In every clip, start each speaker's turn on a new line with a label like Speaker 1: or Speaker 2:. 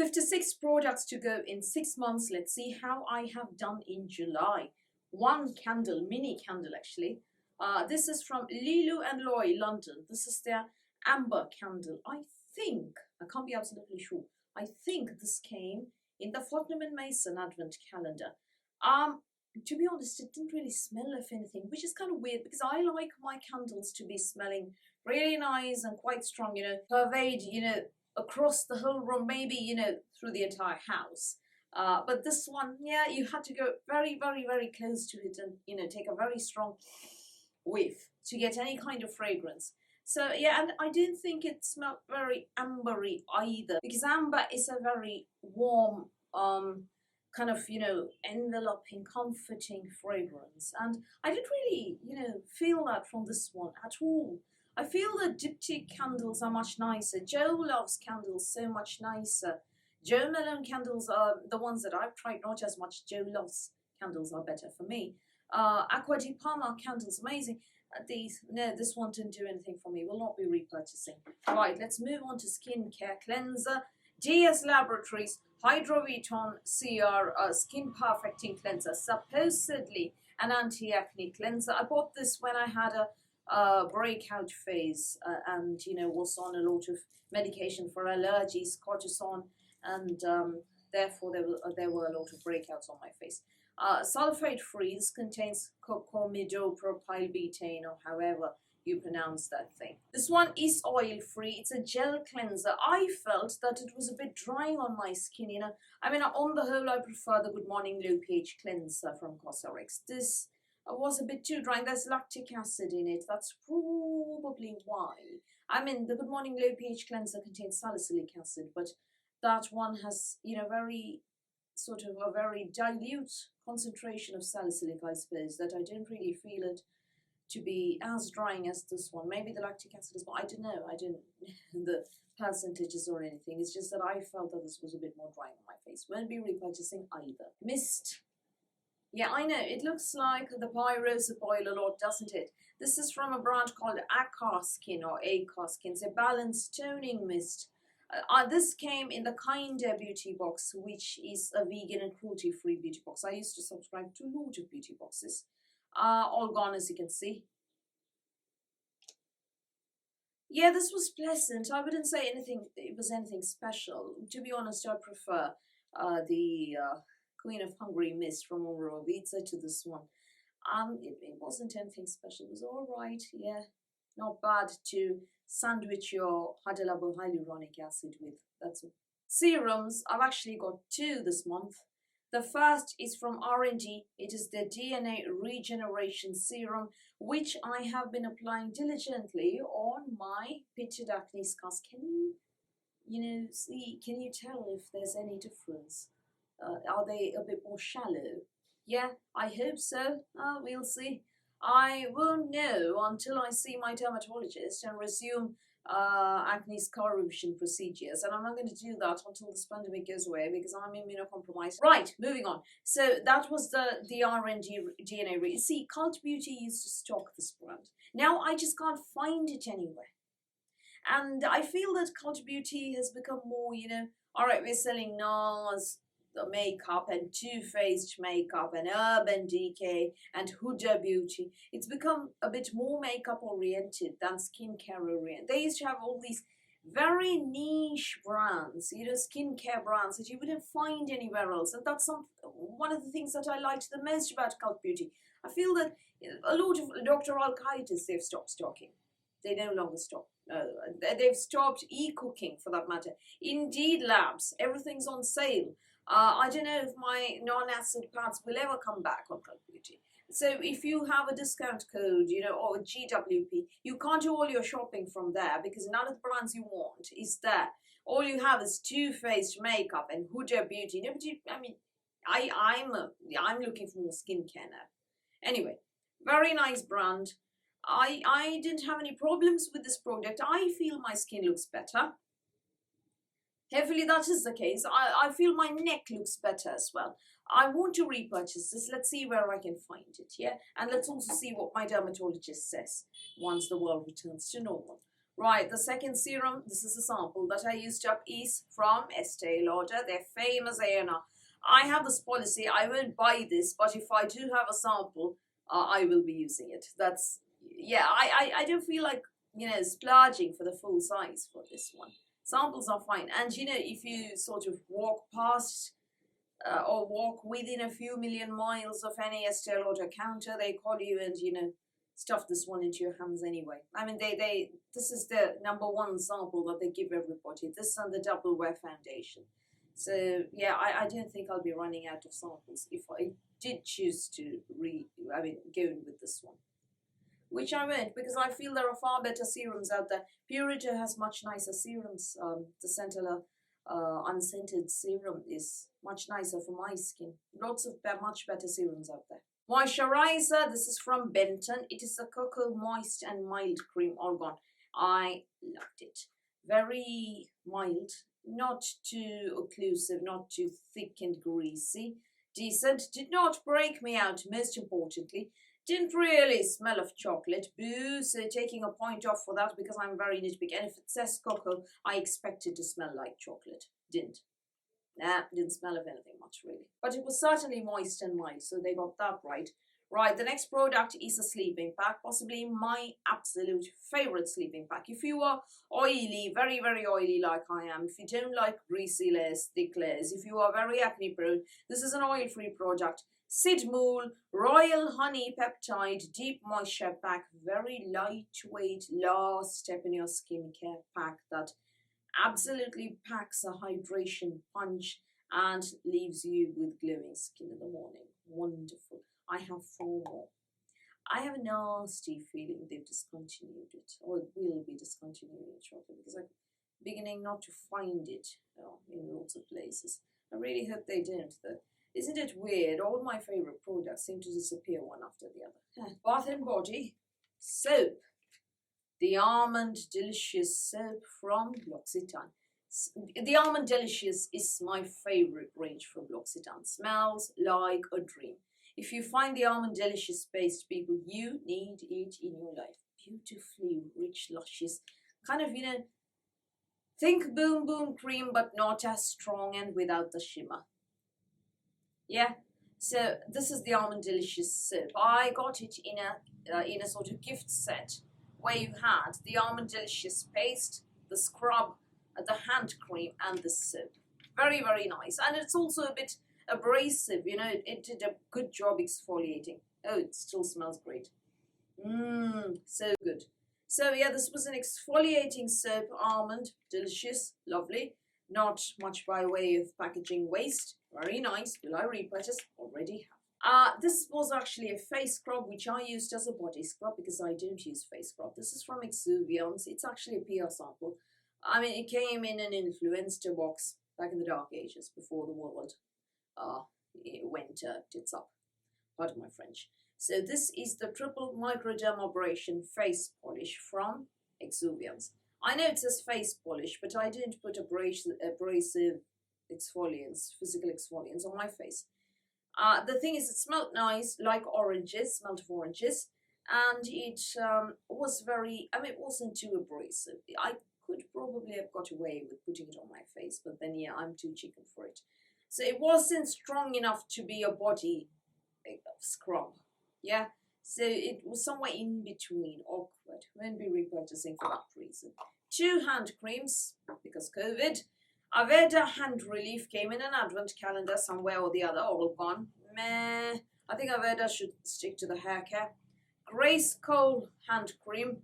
Speaker 1: 56 products to go in 6 months. Let's see how I have done in July. One candle, mini candle actually. This is from LuLu and Loy, London. This is their amber candle. I can't be absolutely sure. I think this came in the Fortnum & Mason Advent calendar. To be honest, it didn't really smell of anything, which is kind of weird because I like my candles to be smelling really nice and quite strong, pervade, across the whole room, maybe, through the entire house. But this one, yeah, you had to go very, very, very close to it and, take a very strong whiff to get any kind of fragrance. So, yeah, and I didn't think it smelled very ambery either, because amber is a very warm, kind of, enveloping, comforting fragrance. And I didn't really, feel that from this one at all. I feel the diptyque candles are much nicer. Joe loves candles so much nicer. Joe Malone candles are the ones that I've tried, not as much. Joe loves candles are better for me. Acqua di Parma candles, amazing. This one didn't do anything for me. Will not be repurchasing. Right, let's move on to skincare cleanser. DS Laboratories Hydroviton CR Skin Perfecting Cleanser, supposedly an anti-acne cleanser. I bought this when I had a breakout phase and was on a lot of medication for allergies, cortisone, and therefore there were a lot of breakouts on my face. Sulfate free. This contains cocamidopropylbutane, or however you pronounce that thing. This one is oil free. It's a gel cleanser. I felt that it was a bit dry on my skin, I mean, on the whole, I prefer the Good Morning Low pH cleanser from Cosrx. This was a bit too dry. There's lactic acid in it. That's probably why. I mean, the Good Morning Low pH cleanser contains salicylic acid, but that one has, very sort of a very dilute concentration of salicylic, I suppose, that I didn't really feel it to be as drying as this one. Maybe the lactic acid is more, I don't know, I didn't the percentages or anything. It's just that I felt that this was a bit more drying on my face. Won't be repurchasing either. Mist. Yeah, I know, it looks like the Pyrosa boil a lot, doesn't it? This is from a brand called Acoskins or Acoskins, a balanced toning mist. This came in the Kinder beauty box, which is a vegan and cruelty-free beauty box. I used to subscribe to a lot of beauty boxes. All gone, as you can see. Yeah, this was pleasant. I wouldn't say it was anything special. To be honest, I prefer the Queen of Hungary mist from Orovica to this one. It wasn't anything special. It was all right. Yeah, not bad to sandwich your Hadalabo hyaluronic acid with. That's it. Serums. I've actually got 2 this month. The first is from R&D. It is the DNA Regeneration Serum, which I have been applying diligently on my pitted acne scars. Can you, see, can you tell if there's any difference? Are they a bit more shallow? Yeah, I hope so. We'll see. I won't know until I see my dermatologist and resume acne scar revision procedures, and I'm not going to do that until this pandemic goes away because I'm immunocompromised. Right, moving on. So that was the R&D DNA. See, Cult Beauty used to stock this brand. Now I just can't find it anywhere, and I feel that Cult Beauty has become more, all right, we're selling NARS makeup and Too Faced makeup and Urban Decay and Huda Beauty. It's become a bit more makeup oriented than skincare oriented. They used to have all these very niche brands, skincare brands that you wouldn't find anywhere else, and that's one of the things that I liked the most about Cult Beauty. I feel that a lot of Dr. Alkaitis, they've stopped stocking. They no longer stock. They've stopped e-cooking, for that matter. Indeed Labs, everything's on sale. I don't know if my non-acid pads will ever come back on Cult Beauty. So if you have a discount code, or a GWP, you can't do all your shopping from there because none of the brands you want is there. All you have is Too Faced makeup and Huda Beauty. Nobody, I mean, I'm looking for more skincare now. Anyway, very nice brand. I didn't have any problems with this product. I feel my skin looks better. Heavily, that is the case. I feel my neck looks better as well. I want to repurchase this. Let's see where I can find it, yeah? And let's also see what my dermatologist says once the world returns to normal. Right, the second serum, this is a sample that I used up, is from Estee Lauder, their famous ANR. I have this policy, I won't buy this, but if I do have a sample, I will be using it. That's, yeah, I don't feel like, splurging for the full size for this one. Samples are fine. And, if you sort of walk past or walk within a few million miles of any Estee Lauder counter, they call you and, stuff this one into your hands anyway. I mean, this is the #1 sample that they give everybody. This and the Double Wear Foundation. So yeah, I don't think I'll be running out of samples if I did choose to go in with this one. Which I won't, because I feel there are far better serums out there. Purita has much nicer serums. The Centella unscented serum is much nicer for my skin. Lots of much better serums out there. Moisturizer, this is from Benton. It is a Cocoa Moist and Mild Cream Organ. I loved it. Very mild, not too occlusive, not too thick and greasy. Decent, did not break me out, most importantly. Didn't really smell of chocolate. Boo, so taking a point off for that because I'm very nitpicky. And if it says cocoa, I expect it to smell like chocolate. Didn't. Nah, didn't smell of anything much really. But it was certainly moist and mild, so they got that right. Right, the next product is a sleeping pack, possibly my absolute favorite sleeping pack. If you are oily, very, very oily like I am, if you don't like greasy layers, thick layers, if you are very acne prone, this is an oil-free product. Sidmul Royal Honey Peptide Deep Moisture Pack, very lightweight, last step in your skincare pack that absolutely packs a hydration punch and leaves you with glowing skin in the morning. Wonderful. I have 4 more. I have a nasty feeling they've discontinued it, or will be discontinuing it shortly, because I'm beginning not to find it in lots of places. I really hope they don't, though. Isn't it weird? All my favorite products seem to disappear one after the other. Bath and Body soap. The Almond Delicious soap from Loccitane. The Almond Delicious is my favorite range from Loccitane. Smells like a dream. If you find the Almond Delicious paste, people, you need it in your life. Beautifully rich, luscious, kind of, think Boom Boom cream, but not as strong and without the shimmer. Yeah, so this is the Almond Delicious soap. I got it in a sort of gift set where you had the Almond Delicious paste, the scrub, the hand cream, and the soap. Very, very nice. And it's also a bit abrasive, it did a good job exfoliating. Oh, it still smells great. So good. So yeah, this was an exfoliating soap, Almond Delicious, lovely. Not much by way of packaging waste. Very nice. Will I repurchase? Already have. This was actually a face scrub, which I used as a body scrub because I don't use face scrub. This is from Exuviance. It's actually a PR sample. I mean, it came in an influencer box back in the dark ages before the world it went tits up. Pardon my French. So this is the triple microdermabrasion face polish from Exuviance. I know it says face polish, but I didn't put abrasive exfoliants, physical exfoliants on my face. The thing is, it smelled nice, like oranges, smelled of oranges, and it was very, it wasn't too abrasive. I could probably have got away with putting it on my face, but then yeah, I'm too chicken for it. So it wasn't strong enough to be a body scrub, yeah? So it was somewhere in between, awkward. Won't be repurchasing for that reason. 2 hand creams, because COVID. Aveda Hand Relief came in an advent calendar somewhere or the other, all gone. Meh. I think Aveda should stick to the hair care. Grace Cole Hand Cream.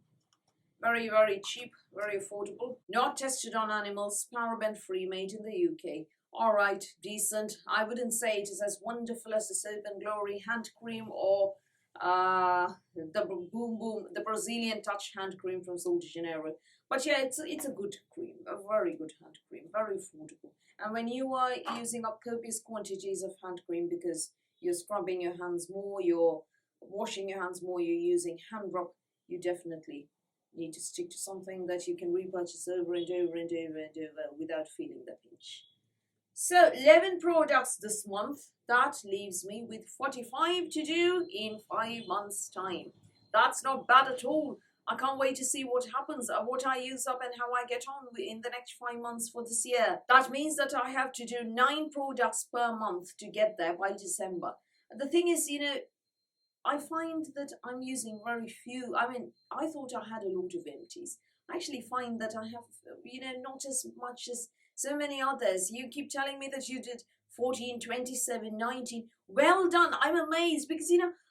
Speaker 1: Very, very cheap, very affordable. Not tested on animals, paraben free, made in the UK. Alright, decent. I wouldn't say it is as wonderful as the Soap and Glory hand cream or the Brazilian Touch hand cream from Sol de Janeiro. But yeah, it's a good cream, a very good hand cream, very affordable. And when you are using up copious quantities of hand cream because you're scrubbing your hands more, you're washing your hands more, you're using hand rub, you definitely need to stick to something that you can repurchase over and over and over and over without feeling the pinch. So 11 products this month. That leaves me with 45 to do in 5 months' time. That's not bad at all. I can't wait to see what happens, what I use up and how I get on in the next 5 months for this year. That means that I have to do 9 products per month to get there by December. The thing is, I find that I'm using very few. I mean, I thought I had a lot of empties. I actually find that I have, not as much as so many others. You keep telling me that you did 14, 27, 19. Well done. I'm amazed because,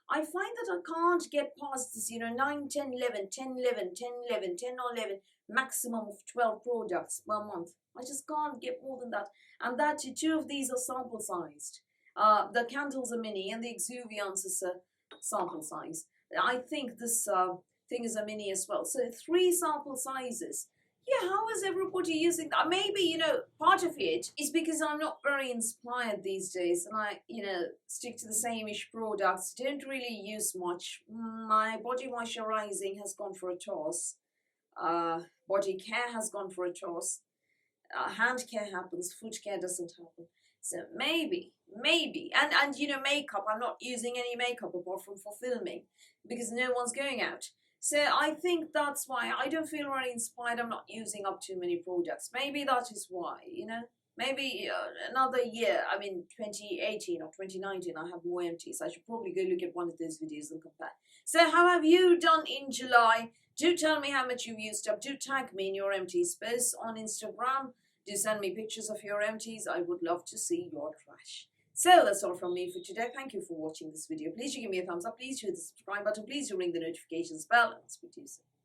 Speaker 1: I find that I can't get past this, 9, 10, 11, 10, 11, 10, 11, 10 or 11, maximum of 12 products per month. I just can't get more than that. And that 2 of these are sample sized. The candles are mini and the Exuviance is a sample size. I think this thing is a mini as well. So 3 sample sizes. Yeah, how is everybody using that? Maybe, part of it is because I'm not very inspired these days and I, stick to the same-ish products. Don't really use much. My body moisturizing has gone for a toss. Body care has gone for a toss. Hand care happens, foot care doesn't happen. So maybe, and makeup, I'm not using any makeup apart from for filming because no one's going out. So I think that's why I don't feel very inspired. I'm not using up too many products. Maybe that is why, Maybe another year, 2018 or 2019, I have more empties. I should probably go look at one of those videos and compare. So how have you done in July? Do tell me how much you've used up. Do tag me in your empties posts on Instagram. Do send me pictures of your empties. I would love to see your trash. So that's all from me for today. Thank you for watching this video. Please do give me a thumbs up. Please hit the subscribe button. Please do ring the notifications bell. And I'll speak to you soon.